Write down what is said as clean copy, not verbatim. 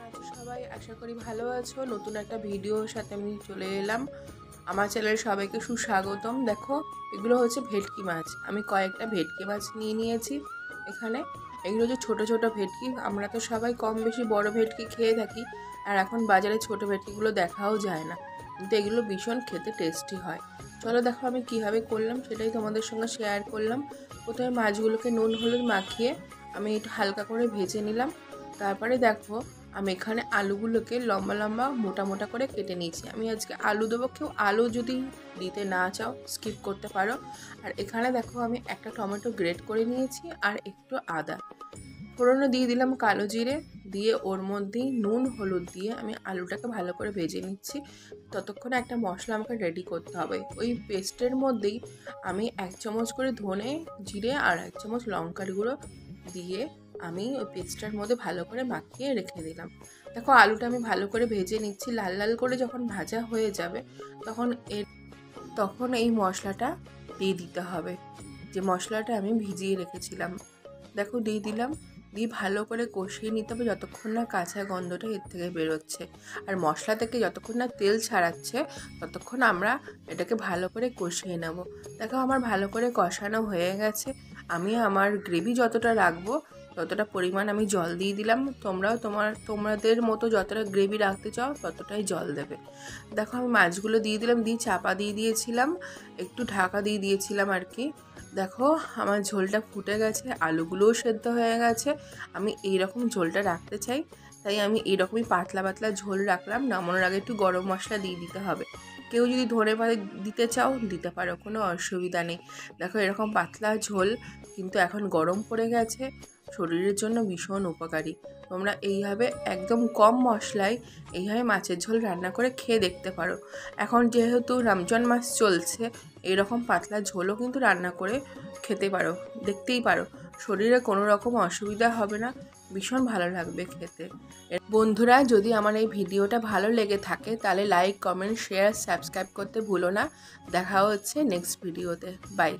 আছো সবাই? আশা করি ভালো আছো। নতুন একটা ভিডিওর সাথে আমি চলে এলাম। আমার চ্যানেলে সবাইকে সুস্বাগতম। দেখো, এগুলো হচ্ছে ভেটকি মাছ। আমি কয়েকটা ভেটকি মাছ নিয়ে নিয়েছি এখানে। এগুলো হচ্ছে ছোট ছোট ভেটকি। আমরা তো সবাই কম বেশি বড় ভেটকি খেয়ে থাকি, আর এখন বাজারে ছোট ভেটকিগুলো দেখাও যায় না, কিন্তু এগুলো ভীষণ খেতে টেস্টি হয়। চলো দেখো আমি কিভাবে করলাম সেটাই তোমাদের সঙ্গে শেয়ার করলাম। প্রথমে মাছগুলোকে নুন হলুদ মাখিয়ে আমি একটু হালকা করে ভেজে নিলাম। তারপরে দেখো আমি এখানে আলুগুলোকে লম্বা লম্বা মোটা মোটা করে কেটে নিয়েছি। আমি আজকে আলু দেবো, কেউ আলু যদি দিতে না চাও স্কিপ করতে পারো। আর এখানে দেখো আমি একটা টমেটো গ্রেট করে নিয়েছি আর একটু আদা। ফোড়নে দিয়ে দিলাম কালো জিরে, দিয়ে ওর মধ্যেই নুন হলুদ দিয়ে আমি আলুটাকে ভালো করে ভেজে নিচ্ছি। ততক্ষণে একটা মশলা আমাকে রেডি করতে হবে। ওই পেস্টের মধ্যেই আমি 1 চামচ করে ধনে জিরে আর 1 চামচ লঙ্কার গুঁড়ো দিয়ে আমি ওই পেস্টটার মধ্যে ভালো করে মাখিয়ে রেখে দিলাম। দেখো আলুটা আমি ভালো করে ভেজে নিচ্ছি। লাল লাল করে যখন ভাজা হয়ে যাবে তখন এই মশলাটা দিয়ে দিতে হবে, যে মশলাটা আমি ভিজিয়ে রেখেছিলাম। দেখো দিয়ে দিলাম, দিয়ে ভালো করে কষিয়ে নিতে হবে যতক্ষণ না কাঁচা গন্ধটা এর থেকে বেরোচ্ছে। আর মশলা থেকে যতক্ষণ না তেল ছাড়াচ্ছে ততক্ষণ আমরা এটাকে ভালো করে কষিয়ে নেব। দেখো আমার ভালো করে কষানো হয়ে গেছে। আমি আমার গ্রেভি যতটা রাখবো ততটা পরিমাণ আমি জল দিয়ে দিলাম। তোমরাও তোমাদের মতো যতটা গ্রেভি রাখতে চাও ততটাই জল দেবে। দেখো আমি মাছগুলো দিয়ে দিলাম, দিয়ে চাপা দিয়ে দিয়েছিলাম, একটু ঢাকা দিয়ে দিয়েছিলাম আর কি। দেখো আমার ঝোলটা ফুটে গেছে, আলুগুলোও সেদ্ধ হয়ে গেছে। আমি এইরকম ঝোলটা রাখতে চাই, তাই আমি এইরকমই পাতলা পাতলা ঝোল রাখলাম। নামানোর আগে একটু গরম মশলা দিয়ে দিতে হবে। কেউ যদি ধনেপাতা দিতে চাও দিতে পারো, কোনো অসুবিধা নেই। দেখো এরকম পাতলা ঝোল কিন্তু এখন গরম পড়ে গেছে, শরীরের জন্য ভীষণ উপকারী। তোমরা এইভাবে একদম কম মশলায় এইভাবে মাছের ঝোল রান্না করে খেয়ে দেখতে পারো। এখন যেহেতু রমজান মাস চলছে, এরকম পাতলা ঝোলও কিন্তু রান্না করে খেতে পারো, দেখতেই পারো। শরীরে কোনো রকম অসুবিধা হবে না, ভীষণ ভালো লাগবে খেতে। বন্ধুরা, যদি আমার এই ভিডিওটা ভালো লেগে থাকে তাহলে লাইক কমেন্ট শেয়ার সাবস্ক্রাইব করতে ভুলো না। দেখা হচ্ছে নেক্সট ভিডিওতে। বাই।